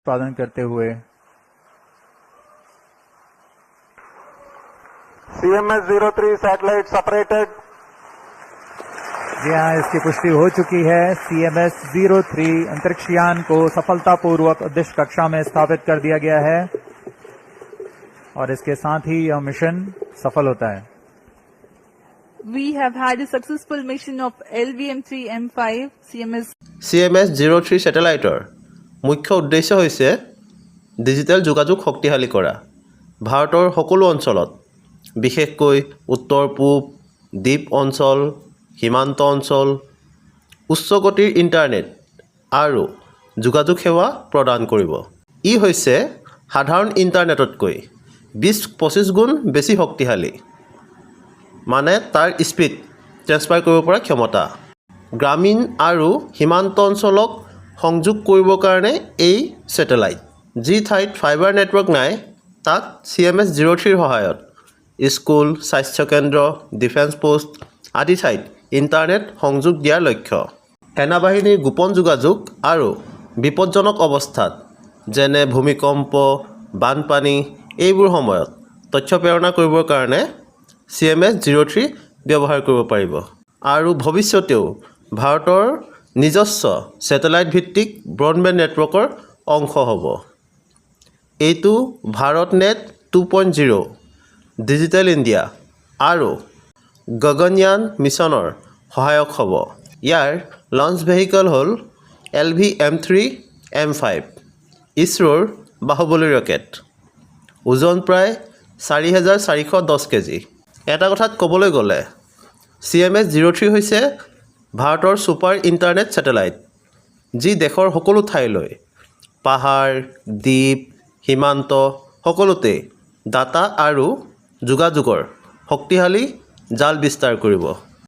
उत्पादन करते हुए CMS-03 satellite separated. जी हाँ, इसकी पुष्टि हो चुकी है। CMS-03 अंतरिक्ष यान को सफलतापूर्वक उद्देश्य कक्षा में स्थापित कर दिया गया है और इसके साथ ही यह मिशन सफल होता है। We have had a successful mission of LVM-3M5 CMS-03 স্যাটেলাইটৰ মুখ্য উদ্দেশ্য হৈছে ডিজিটেল যোগাযোগ শক্তিশালী কৰা। ভাৰতৰ সকলো অঞ্চলত বিশেষকৈ উত্তৰ পূব, দ্বীপ অঞ্চল, সীমান্ত অঞ্চল, উচ্চ গতিৰ ইণ্টাৰনেট আৰু যোগাযোগ সেৱা প্ৰদান কৰিব। ই হৈছে সাধাৰণ ইণ্টাৰনেটতকৈ 20-25 গুণ বেছি শক্তিশালী, মানে তাৰ স্পীড ট্ৰেন্সফাৰ কৰিব পৰা ক্ষমতা। গ্ৰামীণ আৰু সীমান্ত অঞ্চলক সংযোগ কৰিবৰ কাৰণে এই স্যাটেলাইট, যি ঠাইত ফাইবাৰ নেটৱৰ্ক নাই তাত CMS-03ৰ সহায়ত স্কুল, স্বাস্থ্যকেন্দ্ৰ, ডিফেন্স পোষ্ট আদি ঠাইত ইণ্টাৰনেট সংযোগ দিয়াৰ লক্ষ্য। সেনাবাহিনীৰ গোপন যোগাযোগ আৰু বিপদজনক অৱস্থাত যেনে ভূমিকম্প, বানপানী এইবোৰ সময়ত তথ্য প্ৰেৰণ কৰিবৰ কাৰণে CMS-03 ব্যৱহাৰ কৰিব পাৰিব আৰু ভৱিষ্যতেও ভাৰতৰ নিজস্ব স্যাটেলাইট ভিত্তিক ব্ৰডবেণ্ড নেটৱৰ্কৰ অংশ হ'ব। এইটো ভাৰত নেট 2.0 ডিজিটেল ইণ্ডিয়া আৰু গগনয়ান মিছনৰ সহায়ক হ'ব। ইয়াৰ লঞ্চ ভেহিকল হ'ল LVM-3M5, ইছৰোৰ বাহুবলী ৰকেট। ওজন প্ৰায় 4410 কেজি। এটা কথাত ক'বলৈ গ'লে CMS-03 হৈছে ভাৰতৰ ছুপাৰ ইণ্টাৰনেট স্যাটেলাইট, যি দেশৰ সকলো ঠাইলৈ পাহাৰ, দ্বীপ, সীমান্ত সকলোতে ডাটা আৰু যোগাযোগৰ শক্তিশালী জাল বিস্তাৰ কৰিব।